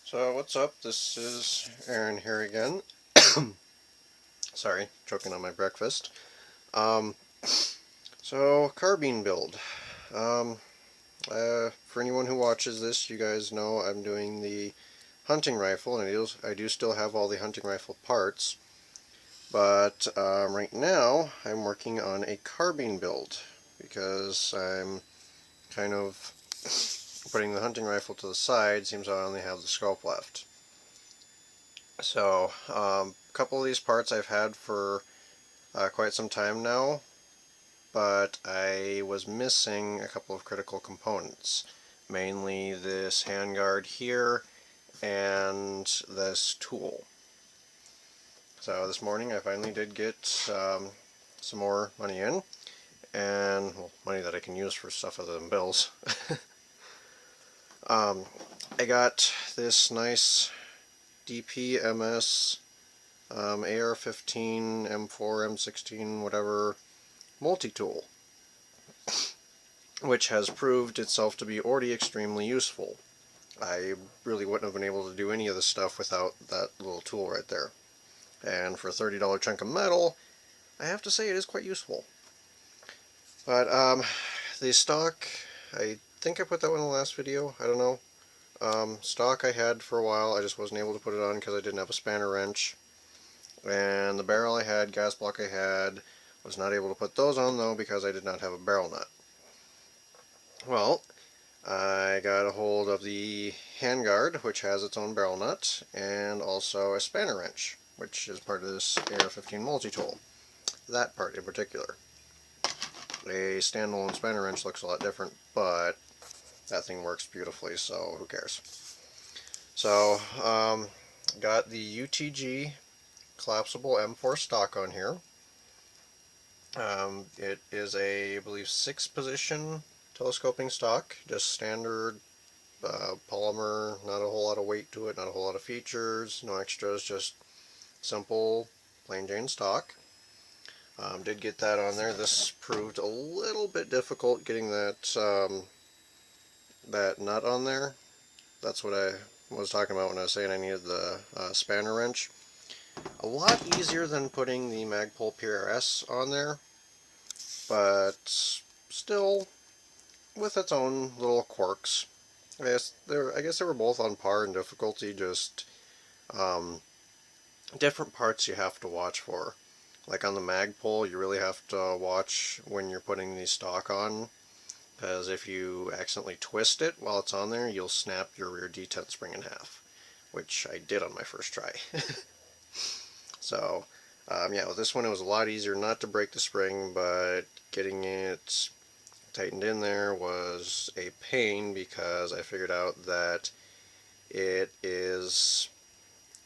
So what's up? This is Aaron here again. Sorry, choking on my breakfast. Um, so carbine build. Um, for anyone who watches this, you guys know I'm doing the hunting rifle, and I do still have all the hunting rifle parts. But right now, I'm working on a carbine build because I'm kind of putting the hunting rifle to the side. Seems I only have the scope left. So, a couple of these parts I've had for quite some time now, but I was missing a couple of critical components. Mainly this handguard here and this tool. So this morning I finally did get some more money in, and well, money that I can use for stuff other than bills. I got this nice DPMS Ar-15, M4, M16, whatever, multi-tool, which has proved itself to be already extremely useful. I really wouldn't have been able to do any of this stuff without that little tool right there. And for a $30 chunk of metal, I have to say it is quite useful. But the stock, I think I put that one in the last video, I don't know. Stock I had for a while, I just wasn't able to put it on because I didn't have a spanner wrench. And the barrel I had, gas block I had, was not able to put those on though because I did not have a barrel nut. Well, I got a hold of the handguard, which has its own barrel nut, and also a spanner wrench, which is part of this Ar-15 multi-tool. That part in particular. A standalone spanner wrench looks a lot different, but that thing works beautifully, so who cares. So, got the UTG collapsible M4 stock on here. It is a, I believe, 6-position telescoping stock, just standard polymer, not a whole lot of weight to it, not a whole lot of features, no extras, just simple plain Jane stock. Did get that on there. This proved a little bit difficult getting that that nut on there. That's what I was talking about when I was saying I needed the spanner wrench. A lot easier than putting the Magpul PRS on there, but still with its own little quirks. I guess they were both on par in difficulty, just different parts you have to watch for. Like on the Magpul, you really have to watch when you're putting the stock on, because if you accidentally twist it while it's on there, you'll snap your rear detent spring in half, which I did on my first try. So, yeah, with this one it was a lot easier not to break the spring, but getting it tightened in there was a pain because I figured out that it is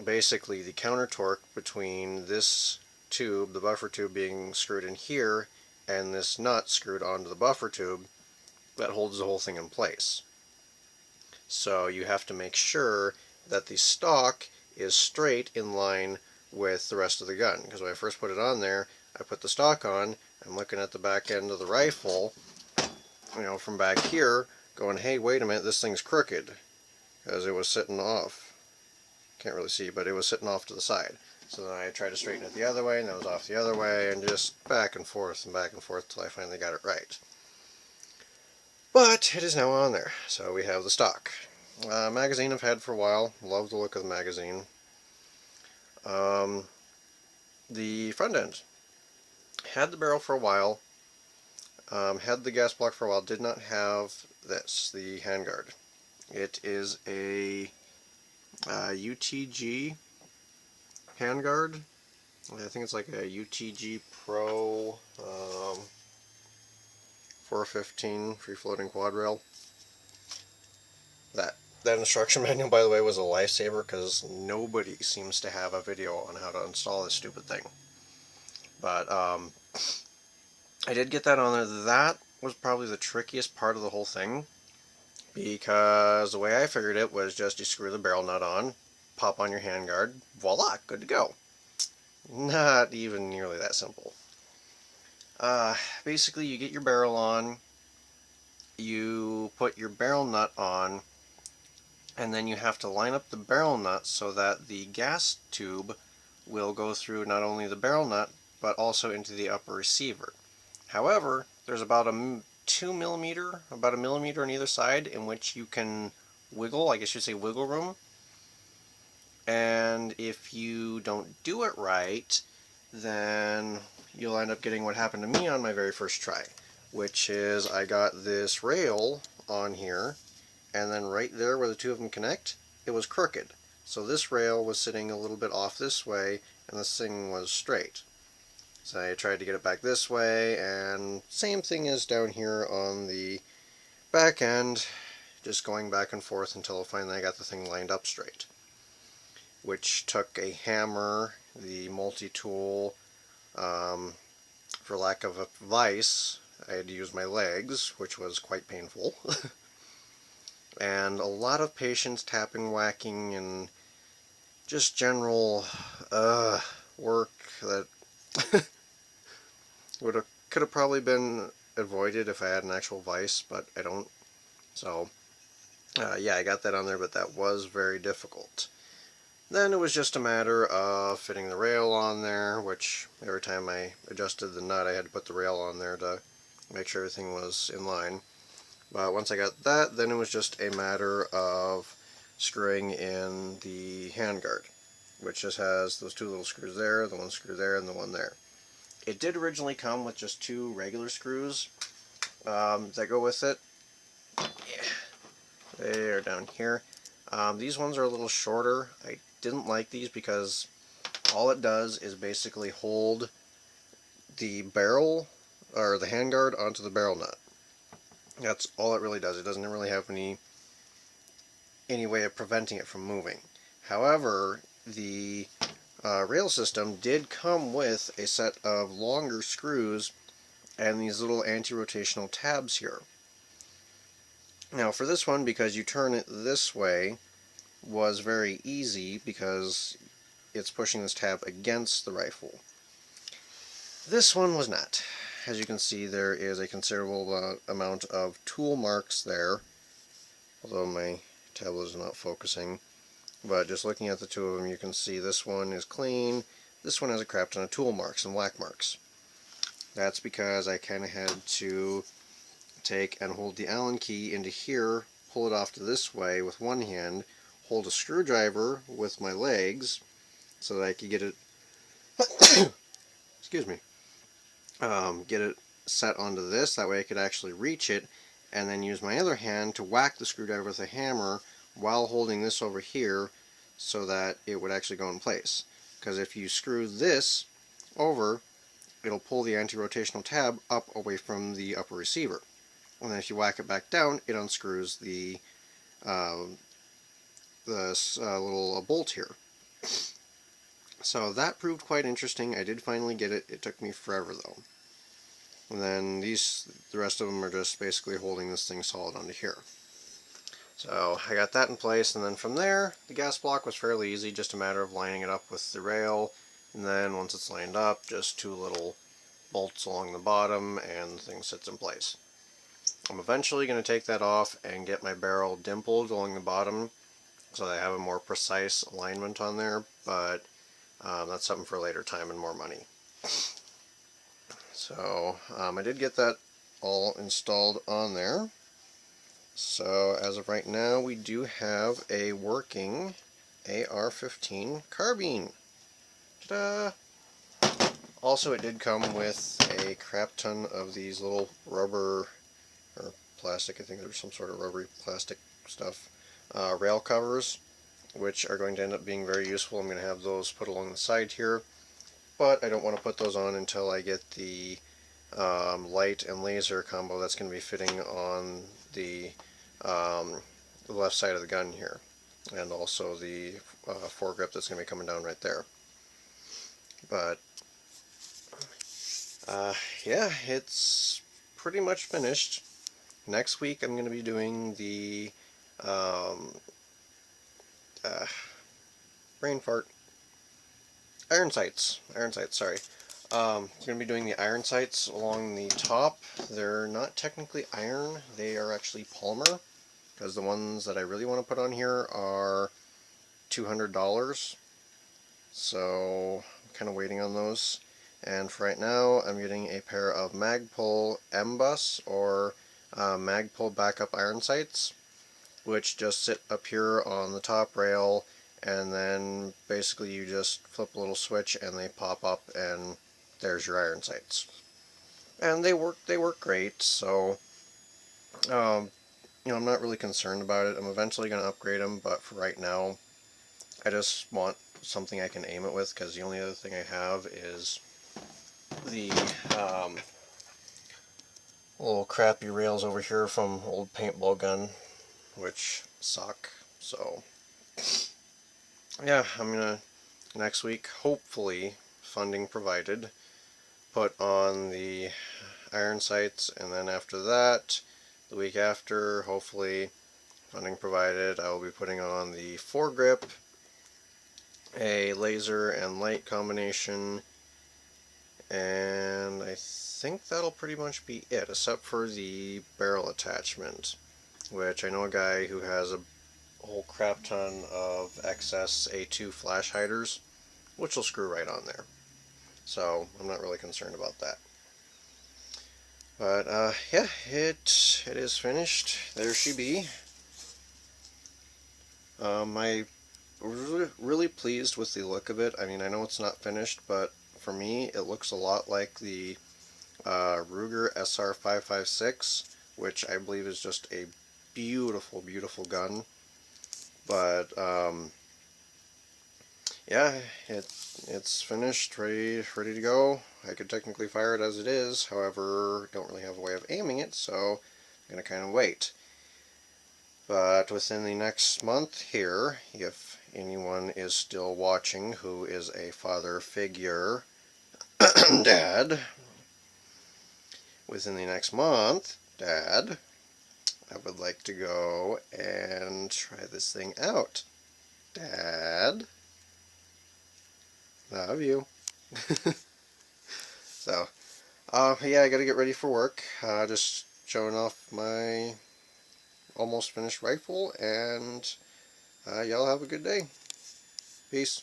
basically the counter torque between this tube, the buffer tube being screwed in here, and this nut screwed onto the buffer tube that holds the whole thing in place. So you have to make sure that the stock is straight in line with the rest of the gun, because when I first put it on there, I put the stock on, I'm looking at the back end of the rifle, you know, from back here, going, hey, wait a minute, this thing's crooked, because it was sitting off. Can't really see, but it was sitting off to the side. So then I tried to straighten it the other way, and it was off the other way, and just back and forth till I finally got it right. But it is now on there, so we have the stock. Magazine I've had for a while. Love the look of the magazine. The front end. Had the barrel for a while. Had the gas block for a while. Did not have this, the handguard. It is a UTG handguard. I think it's like a UTG Pro 415 free floating quad rail. That instruction manual, by the way, was a lifesaver because nobody seems to have a video on how to install this stupid thing. But I did get that on there. That was probably the trickiest part of the whole thing, because the way I figured it was just you screw the barrel nut on, pop on your handguard, voila, good to go. Not even nearly that simple. Basically, you get your barrel on, you put your barrel nut on, and then you have to line up the barrel nut so that the gas tube will go through not only the barrel nut but also into the upper receiver. However, there's about a 2 millimeter, about a millimeter on either side in which you can wiggle, I guess you'd say wiggle room, and if you don't do it right, then you'll end up getting what happened to me on my very first try, which is I got this rail on here, and then right there where the two of them connect, it was crooked. So this rail was sitting a little bit off this way, and this thing was straight. So I tried to get it back this way, and same thing as down here on the back end, just going back and forth until finally I got the thing lined up straight, which took a hammer, the multi-tool, for lack of a vise, I had to use my legs, which was quite painful, and a lot of patience, tapping, whacking, and just general work that could have probably been avoided if I had an actual vise, but I don't. So yeah, I got that on there, but that was very difficult. Then it was just a matter of fitting the rail on there, which every time I adjusted the nut I had to put the rail on there to make sure everything was in line. But once I got that, then it was just a matter of screwing in the handguard, which just has those two little screws there, the one screw there, and the one there. It did originally come with just two regular screws that go with it. Yeah, they are down here. These ones are a little shorter. I didn't like these because all it does is basically hold the barrel or the handguard onto the barrel nut. That's all it really does. It doesn't really have any way of preventing it from moving. However, the rail system did come with a set of longer screws and these little anti-rotational tabs here. Now for this one, because you turn it this way, was very easy because it's pushing this tab against the rifle. This one was not. As you can see, there is a considerable amount of tool marks there, although my tablet is not focusing. But just looking at the two of them, you can see this one is clean, this one has a crap ton of tool marks and black marks. That's because I kind of had to take and hold the Allen key into here, pull it off to this way with one hand, hold a screwdriver with my legs so that I could get it excuse me, get it set onto this, that way I could actually reach it, and then use my other hand to whack the screwdriver with a hammer while holding this over here so that it would actually go in place. Because if you screw this over, it'll pull the anti-rotational tab up away from the upper receiver. And then if you whack it back down, it unscrews the little bolt here. So that proved quite interesting. I did finally get it. It took me forever though. And then the rest of them are just basically holding this thing solid onto here. So I got that in place, and then from there, the gas block was fairly easy, just a matter of lining it up with the rail, and then once it's lined up, just two little bolts along the bottom, and the thing sits in place. I'm eventually going to take that off and get my barrel dimpled along the bottom, so that I have a more precise alignment on there, but that's something for a later time and more money. So I did get that all installed on there. So as of right now, we do have a working Ar-15 carbine. Ta-da! Also, it did come with a crap ton of these little rubber, or plastic, I think there's some sort of rubbery plastic stuff, rail covers, which are going to end up being very useful. I'm going to have those put along the side here, but I don't want to put those on until I get the light and laser combo that's going to be fitting on the left side of the gun here, and also the foregrip that's going to be coming down right there. But yeah, it's pretty much finished. Next week I'm going to be doing the brain fart. Iron sights, sorry. I'm going to be doing the iron sights along the top. They're not technically iron, they are actually polymer, because the ones that I really want to put on here are $200. So I'm kind of waiting on those. And for right now, I'm getting a pair of Magpul M-Bus or Magpul backup iron sights, which just sit up here on the top rail, and then basically you just flip a little switch and they pop up and there's your iron sights. And they work great, so I'm not really concerned about it. I'm eventually going to upgrade them, but for right now, I just want something I can aim it with, because the only other thing I have is the little crappy rails over here from old paintball gun, which suck. So yeah, I'm gonna next week, hopefully, funding provided, put on the iron sights, and then after that, the week after, hopefully, funding provided, I will be putting on the foregrip, a laser and light combination, and I think that'll pretty much be it, except for the barrel attachment, which I know a guy who has a whole crap ton of excess A2 flash hiders, which will screw right on there. So I'm not really concerned about that. But yeah, it is finished. There she be. I really pleased with the look of it. I mean, I know it's not finished, but for me, it looks a lot like the Ruger SR556, which I believe is just a beautiful, beautiful gun. But yeah, it's finished, ready to go. I could technically fire it as it is, however, don't really have a way of aiming it, so I'm gonna kind of wait. But within the next month here, if anyone is still watching who is a father figure, Dad, within the next month, Dad, I would like to go and try this thing out. Dad, love you. So, yeah, I gotta get ready for work. Just showing off my almost finished rifle, and y'all have a good day. Peace.